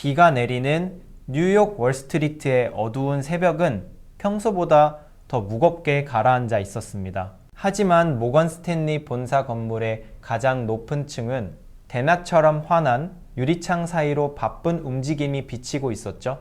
비가 내리는 뉴욕 월스트리트의 어두운 새벽은 평소보다 더 무겁게 가라앉아 있었습니다. 하지만 모건 스탠리 본사 건물의 가장 높은 층은 대낮처럼 환한 유리창 사이로 바쁜 움직임이 비치고 있었죠.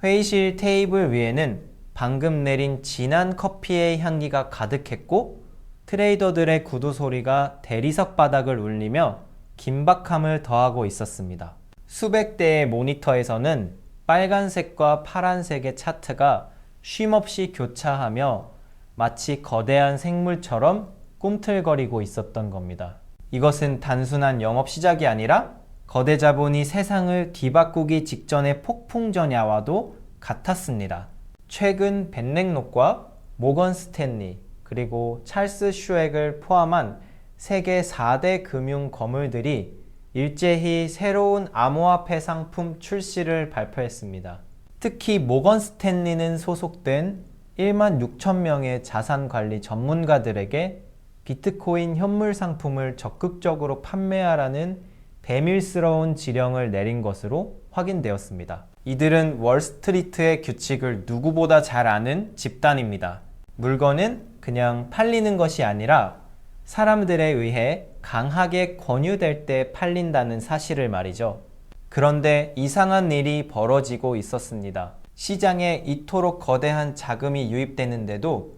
회의실 테이블 위에는 방금 내린 진한 커피의 향기가 가득했고 트레이더들의 구두 소리가 대리석 바닥을 울리며 긴박함을 더하고 있었습니다. 수백 대의 모니터에서는 빨간색과 파란색의 차트가 쉼없이 교차하며 마치 거대한 생물처럼 꿈틀거리고 있었던 겁니다. 이것은 단순한 영업 시작이 아니라 거대 자본이 세상을 뒤바꾸기 직전의 폭풍전야와도 같았습니다. 최근 벤넥록과 모건 스탠리 그리고 찰스 슈액을 포함한 세계 4대 금융 거물들이 일제히 새로운 암호화폐 상품 출시를 발표했습니다. 특히 모건 스탠리는 소속된 1만 6천 명의 자산관리 전문가들에게 비트코인 현물 상품을 적극적으로 판매하라는 배밀스러운 지령을 내린 것으로 확인되었습니다. 이들은 월스트리트의 규칙을 누구보다 잘 아는 집단입니다. 물건은 그냥 팔리는 것이 아니라 사람들에 의해 강하게 권유될 때 팔린다는 사실을 말이죠. 그런데 이상한 일이 벌어지고 있었습니다. 시장에 이토록 거대한 자금이 유입되는데도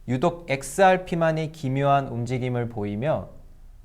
유독 XRP만이 기묘한 움직임을 보이며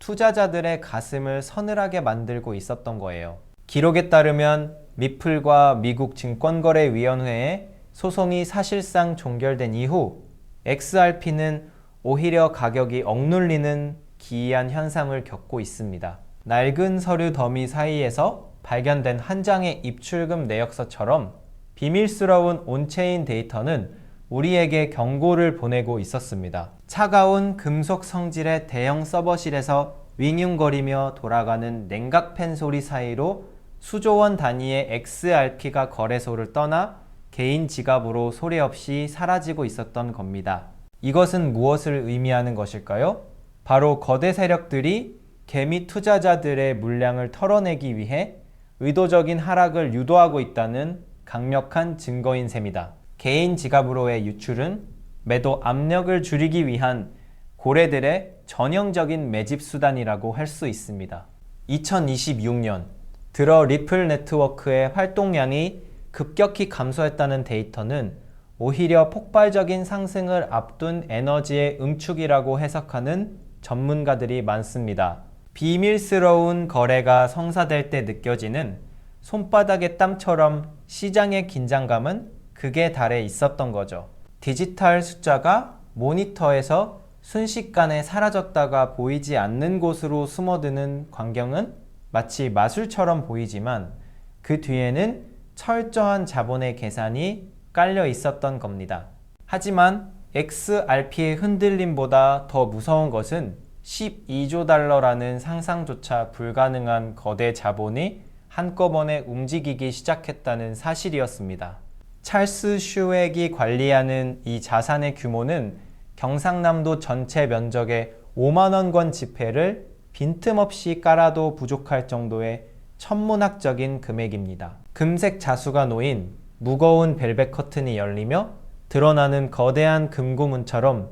투자자들의 가슴을 서늘하게 만들고 있었던 거예요. 기록에 따르면 미플과 미국 증권거래위원회의 소송이 사실상 종결된 이후 XRP는 오히려 가격이 억눌리는 기이한 현상을 겪고 있습니다. 낡은 서류 더미 사이에서 발견된 한 장의 입출금 내역서처럼 비밀스러운 온체인 데이터는 우리에게 경고를 보내고 있었습니다. 차가운 금속 성질의 대형 서버실에서 윙윙거리며 돌아가는 냉각팬 소리 사이로 수조원 단위의 XRP가 거래소를 떠나 개인 지갑으로 소리 없이 사라지고 있었던 겁니다. 이것은 무엇을 의미하는 것일까요? 바로 거대 세력들이 개미 투자자들의 물량을 털어내기 위해 의도적인 하락을 유도하고 있다는 강력한 증거인 셈이다. 개인 지갑으로의 유출은 매도 압력을 줄이기 위한 고래들의 전형적인 매집 수단이라고 할 수 있습니다. 2026년 들어 리플 네트워크의 활동량이 급격히 감소했다는 데이터는 오히려 폭발적인 상승을 앞둔 에너지의 응축이라고 해석하는 전문가들이 많습니다. 비밀스러운 거래가 성사될 때 느껴지는 손바닥의 땀처럼 시장의 긴장감은 극에 달해 있었던 거죠. 디지털 숫자가 모니터에서 순식간에 사라졌다가 보이지 않는 곳으로 숨어드는 광경은 마치 마술처럼 보이지만 그 뒤에는 철저한 자본의 계산이 깔려 있었던 겁니다. 하지만 XRP의 흔들림보다 더 무서운 것은 12조 달러라는 상상조차 불가능한 거대 자본이 한꺼번에 움직이기 시작했다는 사실이었습니다. 찰스 슈액이 관리하는 이 자산의 규모는 경상남도 전체 면적의 5만 원권 지폐를 빈틈없이 깔아도 부족할 정도의 천문학적인 금액입니다. 금색 자수가 놓인 무거운 벨벳 커튼이 열리며 드러나는 거대한 금고문처럼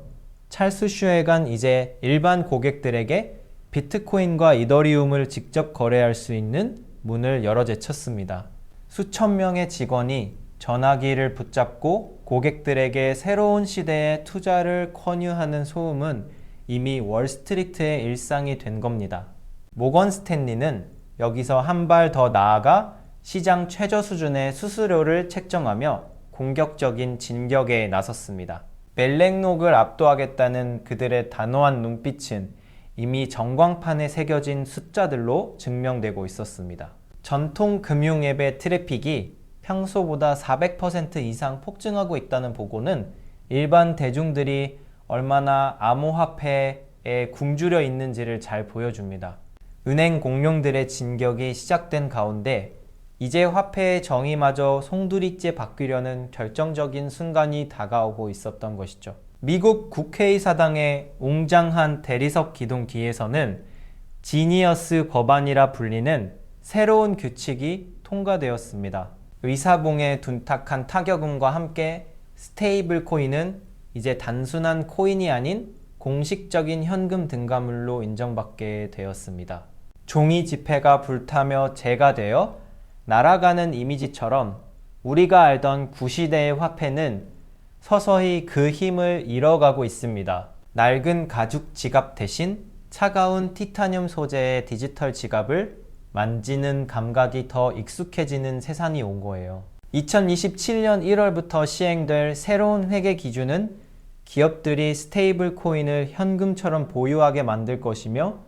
찰스 슈액은 이제 일반 고객들에게 비트코인과 이더리움을 직접 거래할 수 있는 문을 열어 제쳤습니다. 수천 명의 직원이 전화기를 붙잡고 고객들에게 새로운 시대에 투자를 권유하는 소음은 이미 월스트리트의 일상이 된 겁니다. 모건 스탠리는 여기서 한 발 더 나아가 시장 최저 수준의 수수료를 책정하며 공격적인 진격에 나섰습니다. 벨렉록을 압도하겠다는 그들의 단호한 눈빛은 이미 전광판에 새겨진 숫자들로 증명되고 있었습니다. 전통 금융 앱의 트래픽이 평소보다 400% 이상 폭증하고 있다는 보고는 일반 대중들이 얼마나 암호화폐에 굶주려 있는지를 잘 보여줍니다. 은행 공룡들의 진격이 시작된 가운데 이제 화폐의 정의마저 송두리째 바뀌려는 결정적인 순간이 다가오고 있었던 것이죠. 미국 국회의사당의 웅장한 대리석 기둥 뒤에서는 지니어스 법안이라 불리는 새로운 규칙이 통과되었습니다. 의사봉의 둔탁한 타격음과 함께 스테이블 코인은 이제 단순한 코인이 아닌 공식적인 현금 등가물로 인정받게 되었습니다. 종이 지폐가 불타며 재가 되어 날아가는 이미지처럼 우리가 알던 구시대의 화폐는 서서히 그 힘을 잃어가고 있습니다. 낡은 가죽 지갑 대신 차가운 티타늄 소재의 디지털 지갑을 만지는 감각이 더 익숙해지는 세상이 온 거예요. 2027년 1월부터 시행될 새로운 회계 기준은 기업들이 스테이블 코인을 현금처럼 보유하게 만들 것이며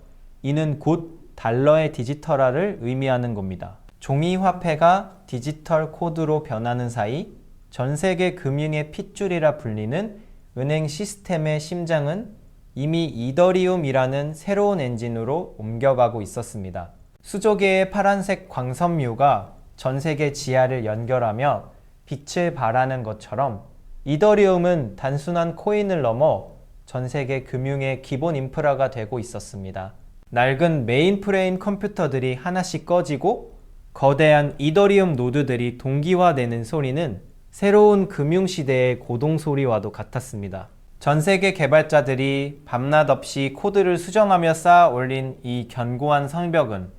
이는 곧 달러의 디지털화를 의미하는 겁니다. 종이 화폐가 디지털 코드로 변하는 사이 전 세계 금융의 핏줄이라 불리는 은행 시스템의 심장은 이미 이더리움이라는 새로운 엔진으로 옮겨가고 있었습니다. 수조계의 파란색 광섬유가 전 세계 지하를 연결하며 빛을 발하는 것처럼 이더리움은 단순한 코인을 넘어 전 세계 금융의 기본 인프라가 되고 있었습니다. 낡은 메인프레임 컴퓨터들이 하나씩 꺼지고 거대한 이더리움 노드들이 동기화되는 소리는 새로운 금융시대의 고동소리와도 같았습니다. 전 세계 개발자들이 밤낮 없이 코드를 수정하며 쌓아 올린 이 견고한 성벽은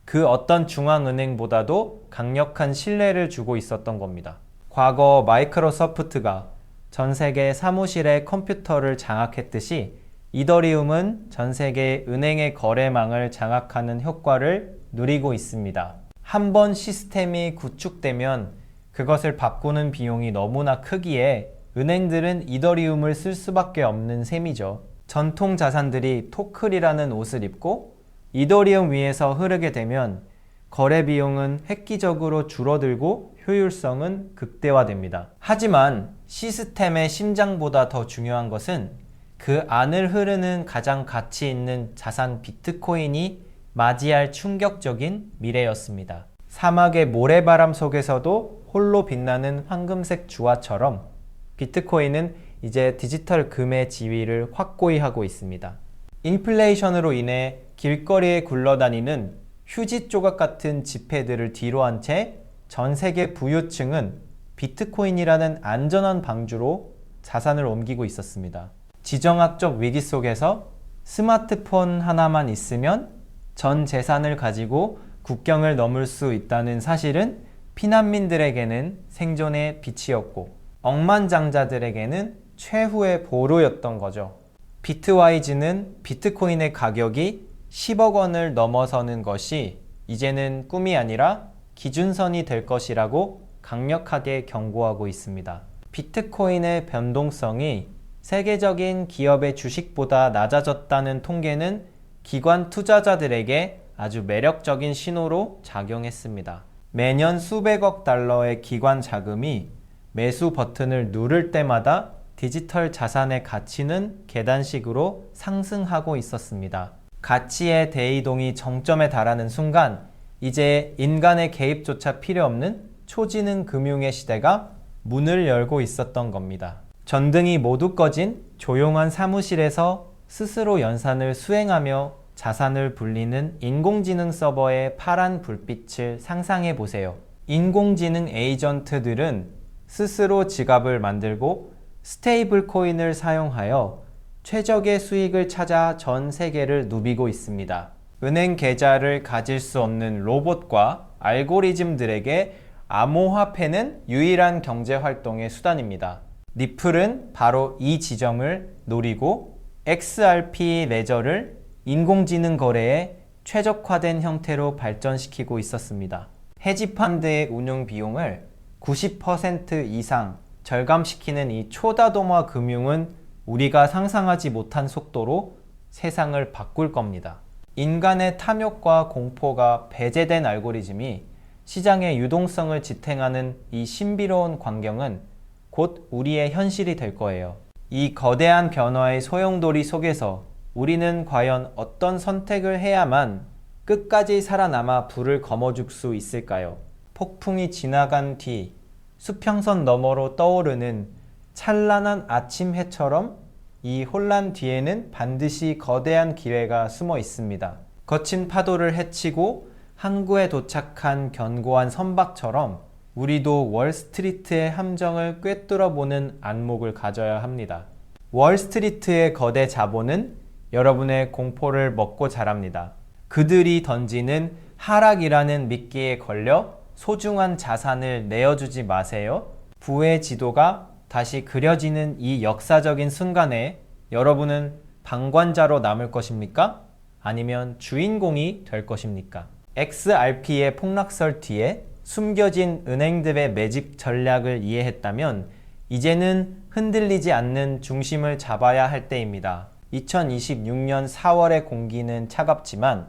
그 어떤 중앙은행보다도 강력한 신뢰를 주고 있었던 겁니다. 과거 마이크로소프트가 전 세계 사무실의 컴퓨터를 장악했듯이 이더리움은 전 세계 은행의 거래망을 장악하는 효과를 누리고 있습니다. 한번 시스템이 구축되면 그것을 바꾸는 비용이 너무나 크기에 은행들은 이더리움을 쓸 수밖에 없는 셈이죠. 전통 자산들이 토클이라는 옷을 입고 이더리움 위에서 흐르게 되면 거래 비용은 획기적으로 줄어들고 효율성은 극대화됩니다. 하지만 시스템의 심장보다 더 중요한 것은 그 안을 흐르는 가장 가치 있는 자산 비트코인이 맞이할 충격적인 미래였습니다. 사막의 모래바람 속에서도 홀로 빛나는 황금색 주화처럼 비트코인은 이제 디지털 금의 지위를 확고히 하고 있습니다. 인플레이션으로 인해 길거리에 굴러다니는 휴지 조각 같은 지폐들을 뒤로 한 채 전 세계 부유층은 비트코인이라는 안전한 방주로 자산을 옮기고 있었습니다. 지정학적 위기 속에서 스마트폰 하나만 있으면 전 재산을 가지고 국경을 넘을 수 있다는 사실은 피난민들에게는 생존의 빛이었고 억만장자들에게는 최후의 보루였던 거죠. 비트와이즈는 비트코인의 가격이 10억 원을 넘어서는 것이 이제는 꿈이 아니라 기준선이 될 것이라고 강력하게 경고하고 있습니다. 비트코인의 변동성이 세계적인 기업의 주식보다 낮아졌다는 통계는 기관 투자자들에게 아주 매력적인 신호로 작용했습니다. 매년 수백억 달러의 기관 자금이 매수 버튼을 누를 때마다 디지털 자산의 가치는 계단식으로 상승하고 있었습니다. 가치의 대이동이 정점에 달하는 순간 이제 인간의 개입조차 필요 없는 초지능 금융의 시대가 문을 열고 있었던 겁니다. 전등이 모두 꺼진 조용한 사무실에서 스스로 연산을 수행하며 자산을 불리는 인공지능 서버의 파란 불빛을 상상해 보세요. 인공지능 에이전트들은 스스로 지갑을 만들고 스테이블 코인을 사용하여 최적의 수익을 찾아 전 세계를 누비고 있습니다. 은행 계좌를 가질 수 없는 로봇과 알고리즘들에게 암호화폐는 유일한 경제활동의 수단입니다. 리플은 바로 이 지점을 노리고 XRP 레저를 인공지능 거래에 최적화된 형태로 발전시키고 있었습니다. 헤지펀드의 운용 비용을 90% 이상 절감시키는 이 초다동화 금융은 우리가 상상하지 못한 속도로 세상을 바꿀 겁니다. 인간의 탐욕과 공포가 배제된 알고리즘이 시장의 유동성을 지탱하는 이 신비로운 광경은 곧 우리의 현실이 될 거예요. 이 거대한 변화의 소용돌이 속에서 우리는 과연 어떤 선택을 해야만 끝까지 살아남아 불을 거머쥘 수 있을까요? 폭풍이 지나간 뒤 수평선 너머로 떠오르는 찬란한 아침 해처럼 이 혼란 뒤에는 반드시 거대한 기회가 숨어 있습니다. 거친 파도를 헤치고 항구에 도착한 견고한 선박처럼 우리도 월스트리트의 함정을 꿰뚫어보는 안목을 가져야 합니다. 월스트리트의 거대 자본은 여러분의 공포를 먹고 자랍니다. 그들이 던지는 하락이라는 미끼에 걸려 소중한 자산을 내어주지 마세요. 부의 지도가 다시 그려지는 이 역사적인 순간에 여러분은 방관자로 남을 것입니까? 아니면 주인공이 될 것입니까? XRP의 폭락설 뒤에 숨겨진 은행들의 매집 전략을 이해했다면 이제는 흔들리지 않는 중심을 잡아야 할 때입니다. 2026년 4월의 공기는 차갑지만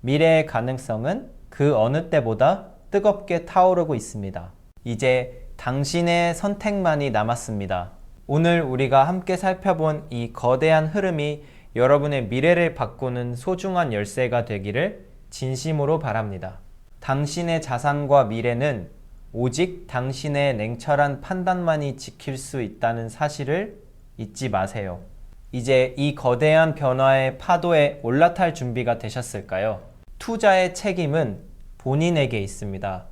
미래의 가능성은 그 어느 때보다 뜨겁게 타오르고 있습니다. 이제 당신의 선택만이 남았습니다. 오늘 우리가 함께 살펴본 이 거대한 흐름이 여러분의 미래를 바꾸는 소중한 열쇠가 되기를 진심으로 바랍니다. 당신의 자산과 미래는 오직 당신의 냉철한 판단만이 지킬 수 있다는 사실을 잊지 마세요. 이제 이 거대한 변화의 파도에 올라탈 준비가 되셨을까요? 투자의 책임은 본인에게 있습니다.